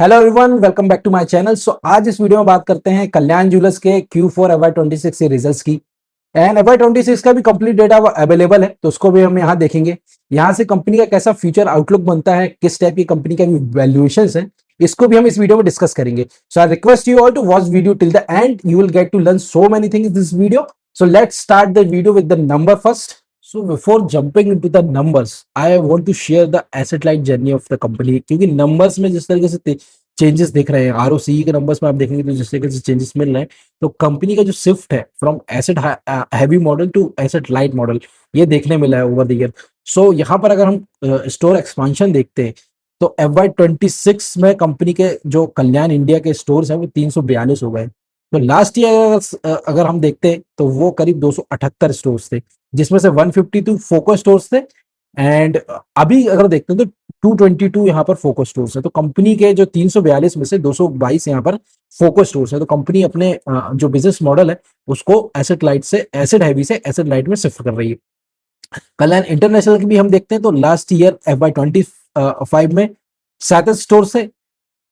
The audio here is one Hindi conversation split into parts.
Hello everyone, welcome back to my channel. So आज इस वीडियो में बात करते हैं कल्याण ज्वेलर्स के Q4 FY26 के रिजल्ट्स की। एंड FY26 का भी कंप्लीट डेटा अवेलेबल है, तो उसको भी हम यहाँ देखेंगे। यहाँ से कंपनी का कैसा फ्यूचर आउटलुक बनता है, किस टाइप की कंपनी का वैल्यूएशन है, इसको भी हम इस वीडियो में डिस्कस करेंगे। So I request you all to watch video till the end, you will get to learn so many things in this video. So let's start the video with the number first. So before jumping into the numbers, I want to share the asset light journey of the company, क्योंकि numbers में जिस तरीके से चेंजेस दिख रहे हैं, आरओसीई के नंबर्स में आप देखेंगे तो जिस तरीके से चेंजेस मिल रहे हैं, तो कंपनी का जो शिफ्ट है from asset heavy model to asset light model, ये देखने मिला है ओवर द ईयर। सो यहाँ पर अगर हम स्टोर एक्सपांशन देखते हैं तो FY26 में कंपनी के जो कल्याण इंडिया के स्टोर्स हैं वो 342 हो गए। तो लास्ट ईयर अगर हम देखते हैं तो वो करीब 278 स्टोर्स थे, जिसमें से 152 फोकस स्टोर्स थे। एंड अभी अगर देखते हैं तो 222 यहाँ पर फोकस स्टोर्स है। तो कंपनी के जो 342 में से 222 यहाँ पर फोकस स्टोर्स है। तो कंपनी अपने जो बिजनेस मॉडल है उसको एसेट लाइट से एसेट हैवी से एसेट लाइट में शिफ्ट कर रही है। कल्याण इंटरनेशनल की भी हम देखते हैं तो लास्ट ईयर FY25 में 37 स्टोर से,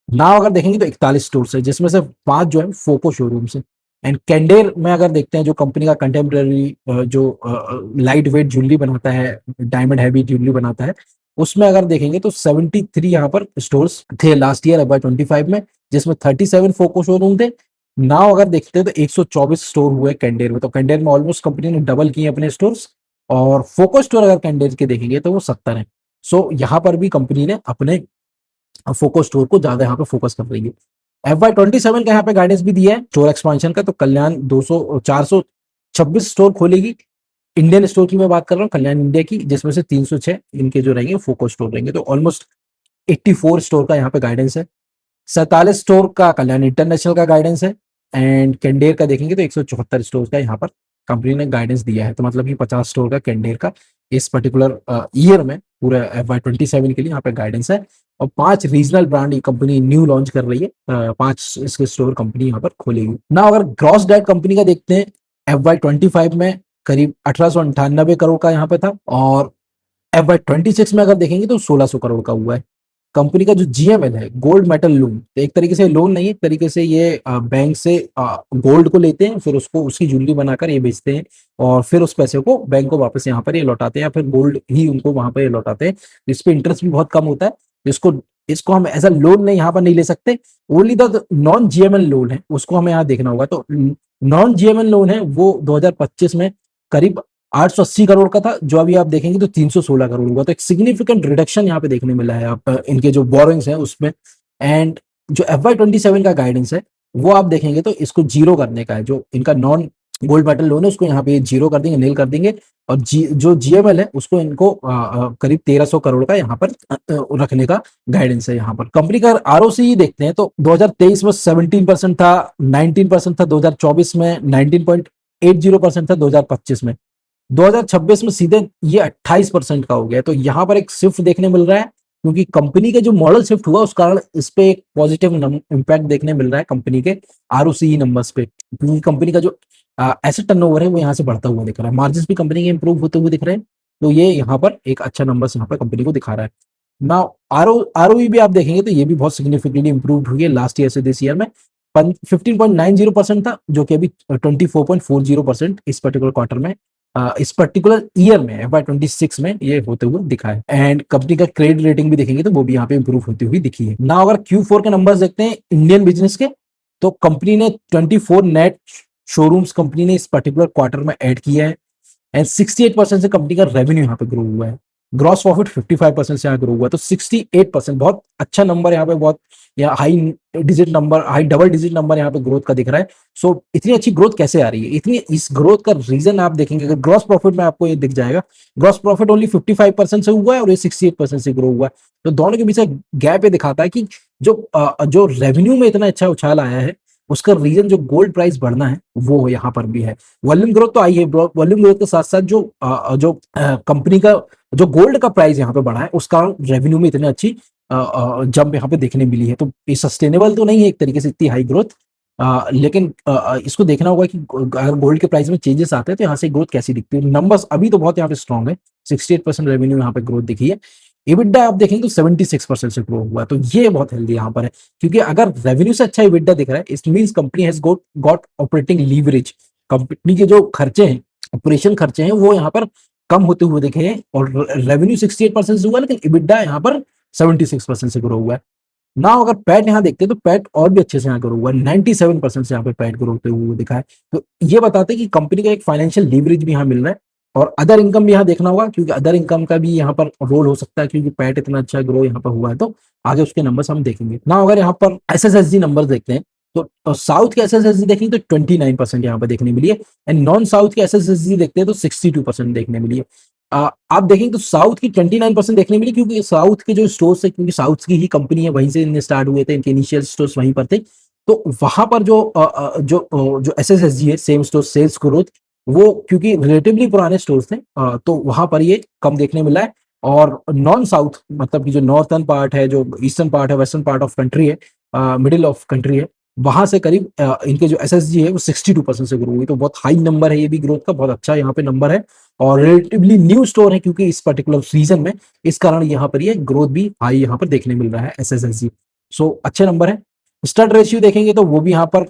नाउ अगर देखेंगे तो 41 स्टोर है, जिसमें से 5 जो है फोको शोरूम से। एंड कैंडेर में अगर देखते हैं, जो कंपनी का कंटेम्प्रेरी जो लाइट वेट ज्वेलरी बनाता है, डायमंड हैवी ज्वेलरी बनाता है, उसमें अगर देखेंगे तो 73 यहाँ पर स्टोर्स थे लास्ट ईयर FY25 में, जिसमें 37 फोको शोरूम थे। नाउ अगर देखते हैं तो 124 स्टोर हुए कैंडेर में। तो कैंडेर में ऑलमोस्ट कंपनी ने डबल किए अपने स्टोर्स, और फोको स्टोर अगर कैंडेर के देखेंगे तो वो 70 है। सो यहाँ पर भी कंपनी ने अपने फोकस स्टोर को ज्यादा यहाँ पे फोकस कर रही है। FY27 का यहाँ पे गाइडेंस भी दिया है स्टोर एक्सपांशन का। तो कल्याण 426 स्टोर खोलेगी। इंडियन स्टोर की मैं बात कर रहा हूँ, कल्याण इंडिया की, जिसमें से 306 इनके जो रहेंगे फोकस स्टोर रहेंगे। तो ऑलमोस्ट 84 स्टोर का यहाँ पे गाइडेंस है। 47 स्टोर का कल्याण इंटरनेशनल का गाइडेंस है। एंड कैंडेर का देखेंगे तो 174 स्टोर का यहाँ पर कंपनी ने गाइडेंस दिया है। तो मतलब कि 50 स्टोर का कैंडेर का इस पर्टिकुलर ईयर में पूरे FY27 के लिए यहाँ पे गाइडेंस है। और 5 रीजनल ब्रांड ये कंपनी न्यू लॉन्च कर रही है। 5 इसके स्टोर कंपनी यहाँ पर खोलेगी। ना अगर ग्रॉस डेट कंपनी का देखते हैं, FY25 में करीब 1898 करोड़ का यहाँ पे था, और FY26 में अगर देखेंगे तो 1600 करोड़ का हुआ है। कंपनी का जो GML है, गोल्ड मेटल लोन, तो एक तरीके से लोन नहीं है, एक तरीके से ये बैंक से गोल्ड को लेते हैं, फिर उसको उसकी ज्वेलरी बनाकर ये बेचते हैं, और फिर उस पैसे को बैंक को वापस यहाँ पर ये लौटाते हैं, या फिर गोल्ड ही उनको वहां पर ये लौटाते हैं। इस पे इंटरेस्ट भी बहुत कम होता है। इसको इसको हम एज अ लोन नहीं यहाँ पर नहीं ले सकते। Only the non GML loan है, उसको हमें यहाँ देखना होगा। तो नॉन GML लोन है वो 2025 में करीब 880 करोड़ का था, जो अभी आप देखेंगे तो 316 करोड़ हुआ। तो एक सिग्निफिकेंट रिडक्शन यहाँ पे देखने मिला है आप इनके जो बोरोइंग्स हैं उसमें। एंड जो FY27 का गाइडेंस है वो आप देखेंगे तो इसको जीरो करने का है। जो इनका नॉन गोल्ड मेटल लोन है उसको यहाँ पे जीरो कर देंगे, नील कर देंगे। और जो GML है उसको इनको करीब 1300 करोड़ का यहाँ पर रखने का गाइडेंस है। यहाँ पर कंपनी का ROCE देखते हैं तो 2023 में 17% था, 19% था 2024 में, 19.80% था 2025 में, 2026 में सीधे ये 28% का हो गया। तो यहाँ पर एक शिफ्ट देखने मिल रहा है, क्योंकि कंपनी के जो मॉडल शिफ्ट हुआ उस कारण इस पे एक पॉजिटिव इम्पैक्ट देखने मिल रहा है कंपनी के ROCE नंबर्स पे, क्योंकि कंपनी का जो एसेट टर्नओवर है वो यहाँ से बढ़ता हुआ दिख रहा है, मार्जिन भी कंपनी के इंप्रूव होते हुए दिख रहे हैं। तो ये यहाँ पर एक अच्छा नंबर यहाँ पर कंपनी को दिखा रहा है ना। ROE भी आप देखेंगे तो ये भी बहुत सिग्निफिकेंटली इंप्रूव हुई है लास्ट ईयर से दिस ईयर में। 15.90% था, जो कि अभी 24.40% इस पर्टिकुलर क्वार्टर में, इस पर्टिकुलर ईयर में FY26 में ये होते हुए दिखा है। एंड कंपनी का क्रेडिट रेटिंग भी देखेंगे तो वो भी यहाँ पे इंप्रूव होती हुई दिखी है ना। अगर Q4 के नंबर्स देखते हैं इंडियन बिजनेस के, तो कंपनी ने 24 नेट शोरूम्स कंपनी ने इस पर्टिकुलर क्वार्टर में ऐड किया है। एंड 68% से कंपनी का रेवेन्यू यहाँ पे ग्रो हुआ है। ग्रॉस प्रॉफिट 55% से यहाँ ग्रो हुआ है। तो 68% बहुत अच्छा नंबर यहाँ पे, बहुत यहाँ high digit number, high double digit number यहाँ पे ग्रोथ का दिख रहा है। सो इतनी अच्छी ग्रोथ कैसे आ रही है? इतनी इस ग्रोथ का रीजन आप देखेंगे, अगर ग्रॉस प्रॉफिट में आपको ये दिख जाएगा, ग्रॉस प्रॉफिट ओनली 55% से हुआ है और ये 68% से ग्रो हुआ है। तो दोनों के बीच गैप ये दिखाता है कि जो रेवेन्यू में इतना अच्छा उछाल आया है, उसका रीजन जो गोल्ड प्राइस बढ़ना है वो यहाँ पर भी है। वॉल्यूम ग्रोथ तो आई है, वॉल्यूम ग्रोथ के साथ साथ जो कंपनी का जो गोल्ड का प्राइस यहाँ पे बढ़ा है, उस कारण रेवेन्यू में इतनी अच्छी जंप यहाँ पे देखने मिली है। तो ये सस्टेनेबल तो नहीं है एक तरीके से इतनी हाई ग्रोथ, लेकिन इसको देखना होगा कि अगर गोल्ड के प्राइस में चेंजेस आते हैं तो यहाँ से ग्रोथ कैसी दिखती है। नंबर्स अभी तो बहुत यहाँ पे स्ट्रॉन्ग है, 68% रेवेन्यू यहाँ पे ग्रोथ दिखी है। EBITDA आप देखेंगे तो 76% से ग्रो हुआ है, तो ये बहुत हेल्दी यहाँ पर है, क्योंकि अगर रेवेन्यू से अच्छा EBITDA दिख रहा है, it means company has got operating leverage. Company के जो खर्चे हैं, ऑपरेशन खर्चे हैं, वो यहाँ पर कम होते हुए दिखे हैं, और रेवेन्यू 68% से हुआ है, लेकिन EBITDA यहाँ पर 76% से ग्रो हुआ है ना। अगर पैट यहाँ देखते हैं तो पैट और भी अच्छे से यहाँ ग्रो हुआ है, 97% से यहाँ पे पैट ग्रो होते हुए दिखा है। तो ये बताते हैं कि कंपनी का एक फाइनेंशियल लीवरेज भी यहाँ मिल रहा है, और अदर इनकम भी यहाँ देखना होगा, क्योंकि अदर इनकम का भी यहाँ पर रोल हो सकता है, क्योंकि पैट इतना अच्छा ग्रो यहाँ पर हुआ है, तो आगे उसके नंबर्स हम देखेंगे ना। अगर यहाँ पर SSSG नंबर देखते हैं तो साउथ के SSSG देखेंगे तो 29% यहाँ पर देखने मिली है, एंड नॉन साउथ के SSSG देखते हैं तो 62% देखने मिली है। आप देखेंगे तो साउथ की 29% देखने मिली, क्योंकि साउथ के जो स्टोर्स है, क्योंकि साउथ की ही कंपनी है, वहीं से इनके स्टार्ट हुए थे, इनके इनिशियल स्टोर्स वहीं पर थे, तो वहां पर जो SSSG है, सेम स्टोर सेल्स ग्रोथ, वो क्योंकि रिलेटिवली पुराने स्टोर्स थे, तो वहां पर ये कम देखने मिला है। और नॉन साउथ मतलब कि जो नॉर्थर्न पार्ट है, जो ईस्टर्न पार्ट है, वेस्टर्न पार्ट ऑफ कंट्री है, मिडिल ऑफ कंट्री है, वहां से करीब इनके जो SSG है वो 62% से ग्रो हुई, तो बहुत हाई नंबर है ये भी ग्रोथ का, बहुत अच्छा यहाँ पे नंबर है, और रिलेटिवली न्यू स्टोर है, क्योंकि इस पर्टिकुलर रीजन में, इस कारण यहाँ पर ये ग्रोथ भी हाई यहाँ पर देखने मिल रहा है SSSG। सो अच्छे नंबर है। स्टड रेशियो देखेंगे तो वो भी यहाँ पर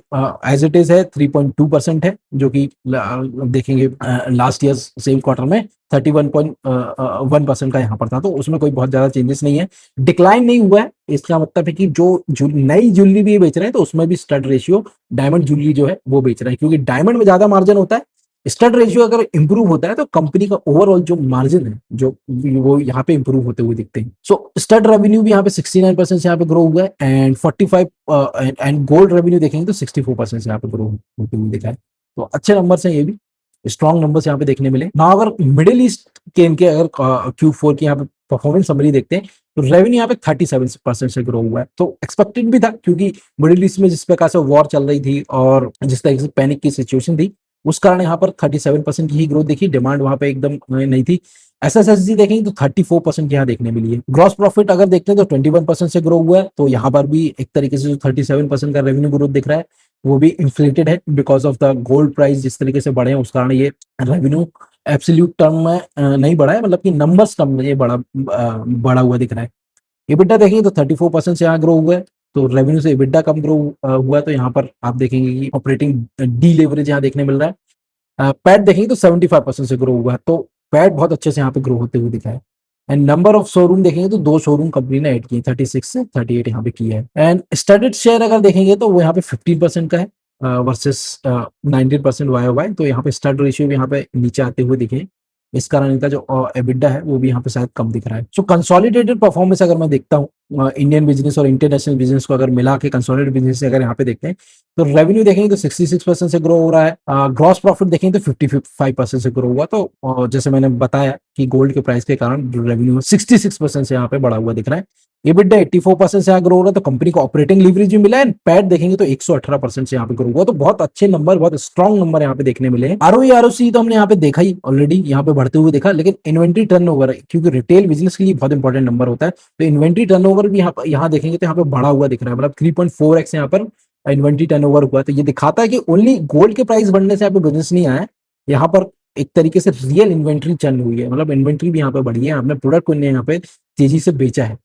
एज इट इज है, 3.2% है, जो कि देखेंगे लास्ट ईयर सेम क्वार्टर में 31.1% का यहाँ पर था, तो उसमें कोई बहुत ज्यादा चेंजेस नहीं है, डिक्लाइन नहीं हुआ है। इसका मतलब है कि जो नई ज्वेलरी भी बेच रहे हैं तो उसमें भी स्टड रेशियो डायमंड ज्वेलरी जो है वो बेच रहे हैं, क्योंकि डायमंड में ज्यादा मार्जिन होता है। स्टड रेशियो अगर इंप्रूव होता है तो कंपनी का ओवरऑल जो मार्जिन है जो वो यहाँ पे इंप्रूव होते हुए दिखते हैं। सो स्टड रेवेन्यू भी यहाँ पे 69% से यहाँ पे ग्रो हुआ है, एंड 45 एंड गोल्ड रेवेन्यू देखेंगे तो 64% से यहाँ पे ग्रो होते हुए दिखा है। तो अच्छे नंबर हैं, ये भी स्ट्रॉन्ग नंबर्स यहाँ पे देखने मिले ना। अगर मिडिल ईस्ट के इनके अगर Q4 की यहाँ पे परफॉर्मेंस समरी देखते हैं तो रेवेन्यू यहाँ पे 37% से ग्रो हुआ है, तो एक्सपेक्टेड भी था, क्योंकि मिडिल ईस्ट में जिस प्रकार से वॉर चल रही थी और जिस तरीके से पैनिक की सिचुएशन थी, उस कारण यहाँ पर 37% की ही ग्रोथ देखी, डिमांड वहां पे एकदम नहीं थी। SSSG देखेंगे तो 34% यहाँ देखने मिली है। ग्रॉस प्रॉफिट अगर देखते हैं तो 21% से ग्रो हुआ है, तो यहाँ पर भी एक तरीके से जो 37% का रेवेन्यू ग्रोथ दिख रहा है वो भी इन्फ्लेटेड है, because of the gold price जिस तरीके से बढ़े हैं, उस कारण ये रेवेन्यू एब्सोल्यूट टर्म में नहीं बढ़ा है, मतलब कि नंबर्स टर्म में ये बढ़ा हुआ दिख रहा है। EBITDA देखेंगे तो 34% से यहाँ ग्रो हुआ है, तो रेवेन्यू से EBITDA कम ग्रो हुआ है, तो यहाँ पर आप देखेंगे कि ऑपरेटिंग डी लेवरेज यहाँ देखने मिल रहा है। पैट देखेंगे तो 75% से ग्रो हुआ है, तो पैट बहुत अच्छे से यहाँ पे ग्रो होते हुए दिखा है। एंड नंबर ऑफ शोरूम देखेंगे तो 2 शोरूम कंपनी ने ऐड किए, 36 से 38 यहाँ पे किया है। एंड स्टडीड शेयर अगर देखेंगे तो वो यहाँ पे 15% का है वर्सेस 19% YOY, तो यहाँ पे स्टड रेशियो भी यहाँ पे नीचे आते हुए दिखे, इस कारण इनका जो EBITDA है वो भी यहाँ पे शायद कम दिख रहा है। सो कंसोलिडेटेड परफॉर्मेंस अगर मैं देखता हूँ इंडियन बिजनेस और इंटरनेशनल बिजनेस को अगर मिला के कंसोलिडेटेड बिजनेस से अगर यहाँ पे देखते हैं तो रेवेन्यू देखेंगे तो 66% से ग्रो हो रहा है, ग्रॉस प्रॉफिट देखेंगे तो 55% से ग्रो हुआ, तो जैसे मैंने बताया कि गोल्ड के प्राइस के कारण रेवेन्यू 66% से यहाँ पे बढ़ा हुआ दिख रहा है। EBITDA 84% से यहाँ ग्रो हो रहा है, तो कंपनी को ऑपरेटिंग लीवरेज भी मिला है। पैट देखेंगे तो 118% से यहाँ पे ग्रो हुआ, तो बहुत अच्छे नंबर, बहुत स्ट्रॉन्ग नंबर यहाँ पे देखने मिले हैं। ROE ROC तो हमने यहाँ पे देखा ही ऑलरेडी, यहाँ पे बढ़ते हुए देखा, लेकिन इन्वेंट्री टर्नओवर, क्योंकि रिटेल बिजनेस के लिए बहुत इंपॉर्टेंट नंबर होता है, तो इन्वेंट्री टर्नओवर भी यहाँ देखेंगे तो यहाँ पे बढ़ा हुआ दिख रहा है, मतलब 3.4x यहाँ पर इन्वेंट्री टर्नओवर हुआ, तो ये दिखाता है कि ओनली गोल्ड के प्राइस बढ़ने से यहाँ पे बिजनेस नहीं आया है, यहाँ पर एक तरीके से रियल इन्वेंट्री चल हुई है, मतलब इन्वेंट्री भी यहाँ पे बढ़ी है, आपने प्रोडक्ट को यहाँ पे तेजी से बेचा है,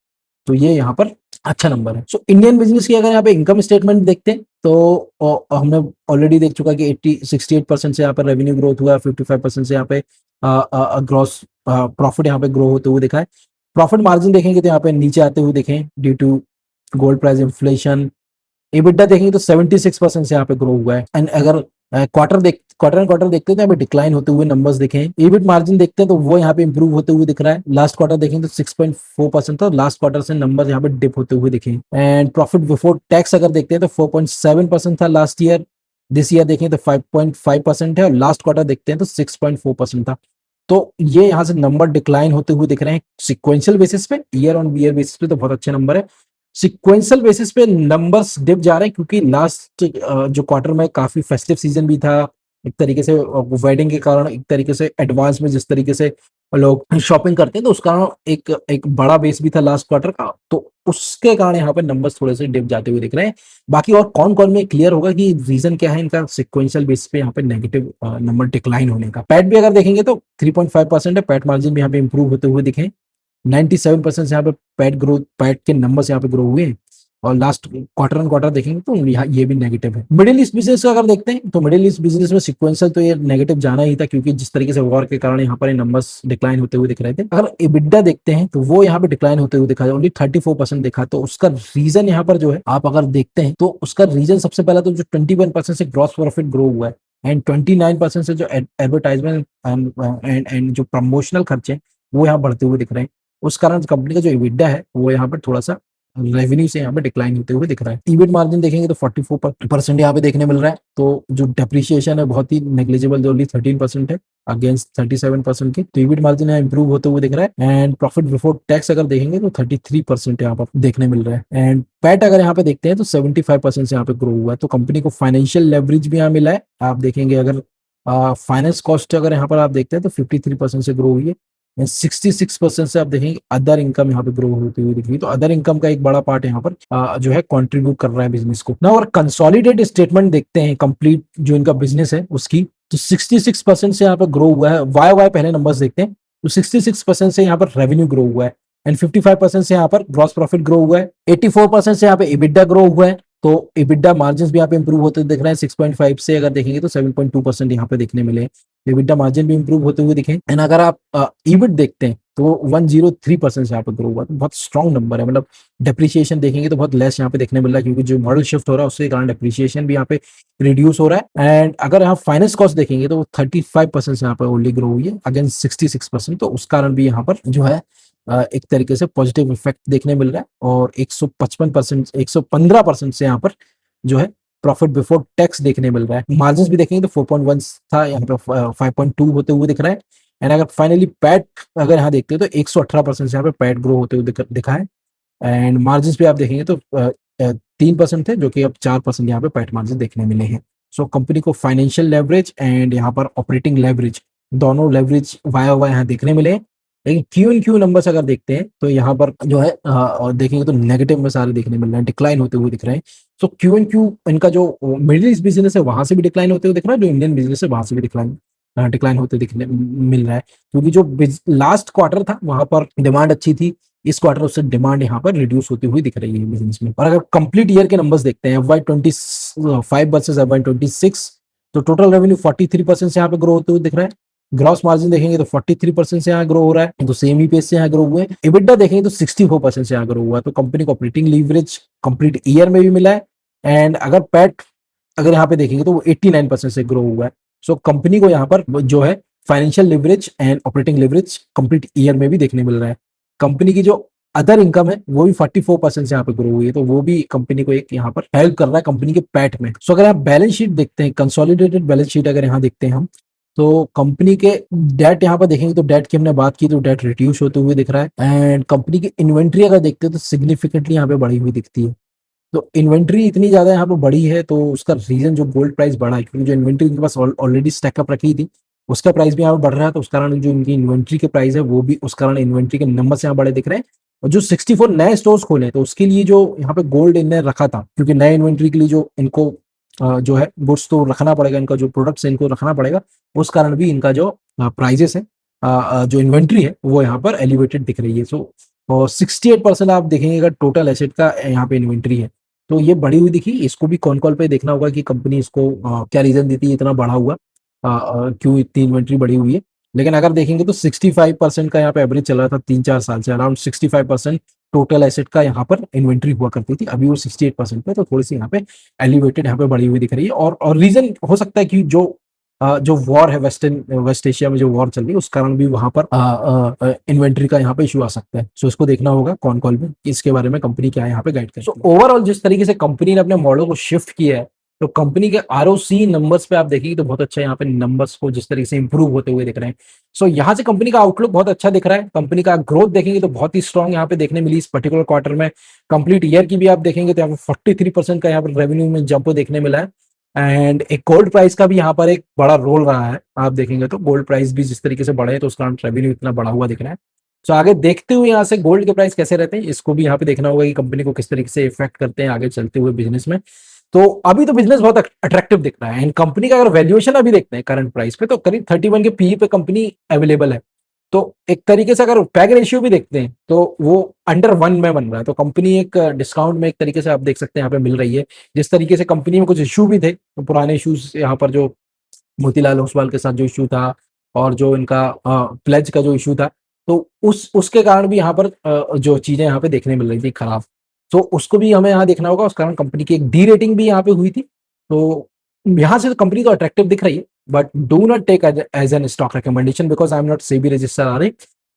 तो ये यहाँ पर अच्छा नंबर है। सो इंडियन बिजनेस की अगर यहाँ पे इनकम स्टेटमेंट देखते हैं तो हमने ऑलरेडी देख चुका कि 68% से यहाँ पर रेवेन्यू ग्रोथ हुआ है, 55% से यहाँ पे ग्रॉस प्रॉफिट यहाँ पे ग्रो होते हुए दिखा है। प्रॉफिट मार्जिन देखेंगे तो यहाँ पे नीचे आते हुए देखें due to gold price inflation. EBITDA देखेंगे तो 76% से यहाँ पे ग्रो हुआ है, एंड अगर क्वार्टर एंड क्वार्टर देखते हैं तो यहाँ पे डिक्लाइन होते हुए नंबर्स दिखे हैं। EBIT मार्जिन देखते हैं तो वो यहाँ पे इंप्रूव होते हुए दिख रहा है, लास्ट क्वार्टर देखेंगे तो 6.4% था, लास्ट क्वार्टर से नंबर यहाँ पे डिप होते हुए दिखे। एंड प्रॉफिट बिफोर टैक्स अगर देखते हैं तो 4.7% था लास्ट ईयर, दिस ईयर देखें तो 5.5% है, और लास्ट क्वार्टर देखते हैं तो 6.4% था, तो ये यहाँ से नंबर डिक्लाइन होते हुए दिख रहे हैं सिक्वेंशियल बेसिस पे, ईयर ऑन ईयर बेसिस पे तो बहुत अच्छे नंबर है। सिक्वेंशियल बेसिस पे नंबर्स डिप जा रहे हैं, क्योंकि लास्ट जो क्वार्टर में काफी फेस्टिव सीजन भी था, एक तरीके से वेडिंग के कारण, एक तरीके से एडवांस में जिस तरीके से लोग शॉपिंग करते हैं, तो उस कारण एक बड़ा बेस भी था लास्ट क्वार्टर का, तो उसके कारण यहाँ पे नंबर्स थोड़े से डिप जाते हुए दिख रहे हैं। बाकी और कौन कौन में क्लियर होगा कि रीजन क्या है इनका सिक्वेंशियल बेस पे यहाँ पे नेगेटिव नंबर डिक्लाइन होने का। पैट भी अगर देखेंगे तो 3.5% है, पैट मार्जिन भी यहाँ पे इंप्रूव होते हुए दिखे, 97% यहाँ पे पैट के नंबर्स यहाँ पे ग्रो हुए हैं। और लास्ट क्वार्टर ऑन क्वार्टर देखेंगे तो यहाँ ये भी नेगेटिव है। मिडिल ईस्ट बिजनेस का अगर देखते हैं तो मिडिल ईस्ट बिजनेस में सिक्वेंशियल तो ये नेगेटिव जाना ही था, क्योंकि जिस तरीके से वॉर के कारण यहाँ पर नंबर्स डिक्लाइन होते हुए दिख रहे थे। अगर EBITDA देखते हैं तो वो यहाँ पे डिक्लाइन होते हुए दिखा, ओनली 34% दिखा। तो उसका रीजन यहाँ पर जो है आप अगर देखते हैं तो उसका रीजन सबसे पहला तो जो 21% से ग्रॉस प्रॉफिट ग्रो हुआ है एंड 29% से जो एडवर्टाइजमेंट एंड जो प्रमोशनल खर्चे वो यहाँ बढ़ते हुए दिख रहे हैं। उस कारण कंपनी का जो EBITDA है वो यहाँ पर थोड़ा सा रेवेन्यू से यहाँ पे डिक्लाइन होते हुए दिख रहा है। ईबिट मार्जिन देखेंगे तो 44% यहाँ पे देखने मिल रहा है। तो जो डेप्रिसिएशन है बहुत ही नेग्लिजिबल, जो ओनली 13% है अगेंस्ट 37% के। तो ईबिट मार्जिन यहाँ इंप्रूव होते हुए दिख रहा है। एंड प्रॉफिट बिफोर टैक्स अगर देखेंगे तो 33% यहाँ पर देखने मिल रहा है। एंड पैट अगर यहाँ पे देखते हैं तो 75% से यहाँ पे ग्रो हुआ है। तो कंपनी को फाइनेंशियल लेवरेज भी यहाँ मिला है। आप देखेंगे अगर फाइनेंस कॉस्ट अगर यहाँ पर आप देखते हैं तो 53% से ग्रो हुई है। 66% से आप देखेंगे अदर इनकम यहाँ पे ग्रो होती हुई दिख रही है। तो अदर इनकम का एक बड़ा पार्ट यहाँ पर जो है कंट्रीब्यूट कर रहा है बिजनेस को ना। और कंसोलिडेट स्टेटमेंट देखते हैं कंप्लीट जो इनका बिजनेस है उसकी, तो 66% से यहाँ पर ग्रो हुआ है। वाई पहले नंबर्स देखते हैं तो 66% से यहाँ पर रेवेन्यू ग्रो हुआ है एंड 55% से यहाँ पर ग्रॉस प्रॉफिट ग्रो हुआ है। 84% से यहाँ पे EBITDA ग्रो हुआ है। तो EBITDA मार्जिन भी यहाँ पे इंप्रूव होते दिख रहे हैं। 6.5 से अगर देखेंगे तो 7.2% यहाँ पे देखने मिले। EBITDA मार्जिन भी इंप्रूव होते हुए दिखे। एंड अगर आप ईबिट देखते हैं तो 103% से यहाँ पे ग्रो हुआ, तो बहुत स्ट्रॉन्ग नंबर है। मतलब डेप्रिसिएशन देखेंगे तो बहुत लेस यहाँ पे देखने मिल रहा है, क्योंकि जो मॉडल शिफ्ट हो रहा है उसके कारण डेप्रिसिएशन भी यहाँ पे रिड्यूस हो रहा है। एंड अगर यहाँ फाइनेंस कॉस्ट देखेंगे तो 35% से यहाँ पे ओनली ग्रो हुई है अगेंस्ट 66%। तो उस कारण भी यहाँ पर जो है एक तरीके से पॉजिटिव इफेक्ट देखने मिल रहा है। और 155% 115% से यहाँ पर जो है प्रॉफिट बिफोर टैक्स देखने मिल रहा है। मार्जिन भी देखेंगे तो 4.1 था, यहाँ पे 5.2 होते हुए दिख रहा है। एंड अगर फाइनली पैट अगर यहाँ देखते हैं तो 118% से यहाँ पे पैट ग्रो होते हुए दिखा है। एंड मार्जिन भी आप देखेंगे तो 3% थे, जो कि अब 4% यहाँ पे पैट मार्जिन देखने मिले हैं। सो कंपनी को फाइनेंशियल लेवरेज एंड यहाँ पर ऑपरेटिंग लेवरेज, दोनों लेवरेज वाया यहाँ देखने मिले हैं। लेकिन Q&Q नंबर्स अगर देखते हैं तो यहाँ पर जो है देखेंगे तो नेगेटिव में सारे देखने मिल रहे हैं, डिक्लाइन होते हुए दिख रहे हैं। सो Q&Q इनका जो मिडिल ईस्ट बिजनेस है वहां से भी डिक्लाइन होते हुए दिख रहा है, जो इंडियन बिजनेस है वहां से भी डिक्लाइन होते दिखने मिल रहा है। क्योंकि जो लास्ट क्वार्टर था वहां पर डिमांड अच्छी थी, इस क्वार्टर उससे डिमांड यहाँ पर रिड्यूस होती हुई दिख रही है बिजनेस में। और अगर कंप्लीट ईयर के नंबर्स देखते हैं FY25 वर्सेस FY26, तो टोटल रेवेन्यू 43% से यहाँ पे ग्रो होते हुए दिख रहा है। ग्रॉस मार्जिन देखेंगे तो 43% से यहाँ ग्रो हो रहा है, तो सेम ही पेज से यहाँ ग्रो हुए हैं। EBITDA देखेंगे तो 64% से यहाँ ग्रो हुआ है। तो कंपनी को ऑपरेटिंग लीवरेज कंप्लीट ईयर में भी मिला है। एंड अगर पैट अगर यहाँ पे देखेंगे तो वो 89% से ग्रो हुआ है। सो कंपनी को यहाँ पर जो है financial leverage and operating leverage complete year में भी देखने मिल रहा है। कंपनी की जो अदर इनकम है वो भी 44% से यहाँ पे ग्रो हुई है, तो वो भी कंपनी को एक यहाँ पर हेल्प कर रहा है कंपनी के पैट में। सो अगर आप बैलेंस शीट देखते हैं, कंसोलिडेटेड बैलेंस शीट अगर यहाँ देखते हैं हम, तो कंपनी के डेट यहाँ पर देखेंगे तो डेट की हमने बात की तो डेट रिड्यूस होते हुए दिख रहा है। एंड कंपनी की इन्वेंट्री अगर देखते हैं तो सिग्निफिकेंटली यहाँ पे बढ़ी हुई दिखती है। तो इन्वेंट्री इतनी ज्यादा यहाँ पे बढ़ी है तो उसका रीजन जो गोल्ड प्राइस बढ़ा है, क्योंकि जो इन्वेंट्री उनके पास ऑलरेडी स्टैकअप रखी थी उसका प्राइस भी यहाँ पे बढ़ रहा है। तो उस कारण जो इनकी इन्वेंट्री के प्राइस है वो भी उस कारण इन्वेंट्री के नंबर यहाँ बड़े दिख रहे हैं। और जो 64 नए स्टोर्स खोले तो उसके लिए जो यहाँ पे गोल्ड इनने रखा था, क्योंकि नए इन्वेंट्री के लिए जो इनको जो है गुड्स तो रखना पड़ेगा, इनका जो प्रोडक्ट्स है इनको रखना पड़ेगा, उस कारण भी इनका जो प्राइजेस है जो इन्वेंट्री है वो यहाँ पर एलिवेटेड दिख रही है। सो और 68% आप देखेंगे अगर टोटल एसेट का यहाँ पे इन्वेंट्री है तो ये बढ़ी हुई दिखी। इसको भी कौन कॉल पे देखना होगा कि कंपनी इसको क्या रीजन देती है इतना बढ़ा हुआ, क्यों इतनी इन्वेंट्री बढ़ी हुई है। लेकिन अगर देखेंगे तो 65% का यहाँ पे एवरेज चल रहा था 3-4 साल से, अराउंड 65% टोटल एसेट का यहाँ पर इन्वेंट्री हुआ करती थी, अभी वो 68% पे, तो थोड़ी सी यहाँ पे एलिवेटेड यहाँ पे बढ़ी हुई दिख रही है। और रीजन हो सकता है कि जो वॉर है वेस्ट एशिया में जो वॉर चल रही है उस कारण भी वहां पर इन्वेंट्री का यहाँ पे इशू आ सकता है। सो इसको देखना होगा कौन कॉल में इसके बारे में कंपनी क्या यहाँ पे गाइड करती है। ओवरऑल जिस तरीके से कंपनी ने अपने मॉडल को शिफ्ट किया है तो कंपनी के ROC नंबर्स पे आप देखेंगे तो बहुत अच्छा यहाँ पे नंबर्स को जिस तरीके से इंप्रूव होते हुए दिख रहे हैं। सो यहाँ से कंपनी का आउटलुक बहुत अच्छा दिख रहा है। कंपनी का ग्रोथ देखेंगे तो बहुत ही स्ट्रॉन्ग यहाँ पे देखने मिली इस पर्टिकुलर क्वार्टर में। कंप्लीट ईयर की भी आप देखेंगे तो यहाँ पे 43% का यहाँ पर रेवेन्यू में जंप देखने मिला है। एंड एक गोल्ड प्राइस का भी यहाँ पर एक बड़ा रोल रहा है। आप देखेंगे तो गोल्ड प्राइस भी जिस तरीके से बढ़े तो उसका रेवेन्यू इतना बढ़ा हुआ दिख रहा है। तो आगे देखते हुए यहाँ से गोल्ड के प्राइस कैसे रहते हैं इसको भी यहाँ पे देखना होगा कि कंपनी को किस तरीके से इफेक्ट करते हैं आगे चलते हुए बिजनेस में। तो अभी तो बिजनेस बहुत अट्रैक्टिव दिख रहा है। एंड कंपनी का अगर वैल्यूएशन अभी देखते हैं करंट प्राइस पे तो करीब 31 के पीई पे कंपनी अवेलेबल है। तो एक तरीके से अगर पैग रेशियो भी देखते हैं तो वो अंडर 1 में बन रहा है। तो कंपनी एक डिस्काउंट में एक तरीके से आप देख सकते हैं यहाँ पे मिल रही है। जिस तरीके से कंपनी में कुछ इश्यू भी थे, तो पुराने इश्यूज यहाँ पर जो मोतीलाल ओसवाल के साथ जो इश्यू था और जो इनका प्लेज का जो इश्यू था, तो उसके कारण भी यहाँ पर जो चीजें यहाँ पे देखने मिल रही थी खराब, तो उसको भी हमें यहाँ देखना होगा। उस कारण कंपनी की एक डी रेटिंग भी यहाँ पे हुई थी। तो यहाँ से कंपनी तो अट्रैक्टिव दिख रही है, but do not take as an stock recommendation because I am not SEBI register आ रही।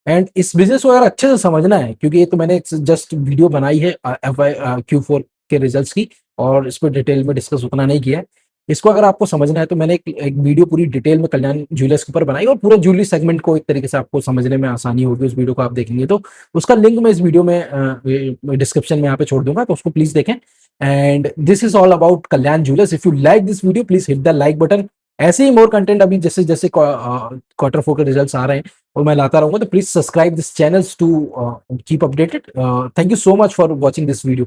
एंड इस बिजनेस को अगर अच्छे से समझना है, क्योंकि ये तो मैंने जस्ट वीडियो बनाई है एफ आई Q4 के रिजल्ट्स की, और इस पर डिटेल में डिस्कस उतना नहीं किया है। इसको अगर आपको समझना है तो मैंने एक वीडियो पूरी डिटेल में कल्याण ज्वेलर्स के ऊपर बनाई, और पूरे ज्वेलरी सेगमेंट को एक तरीके से आपको समझने में आसानी होगी उस वीडियो को आप देखेंगे तो। उसका लिंक मैं इस वीडियो में डिस्क्रिप्शन में यहाँ पे छोड़ दूंगा, तो उसको प्लीज देखें। And this is all about Kalyan jewellers. If you like this video please hit the like button. ऐसे ही मोर कंटेंट अभी जैसे जैसे Q4 के रिजल्ट्स आ रहे हैं और मैं लाता रहूंगा, तो please subscribe this channels to keep updated. Thank you so much for watching this video.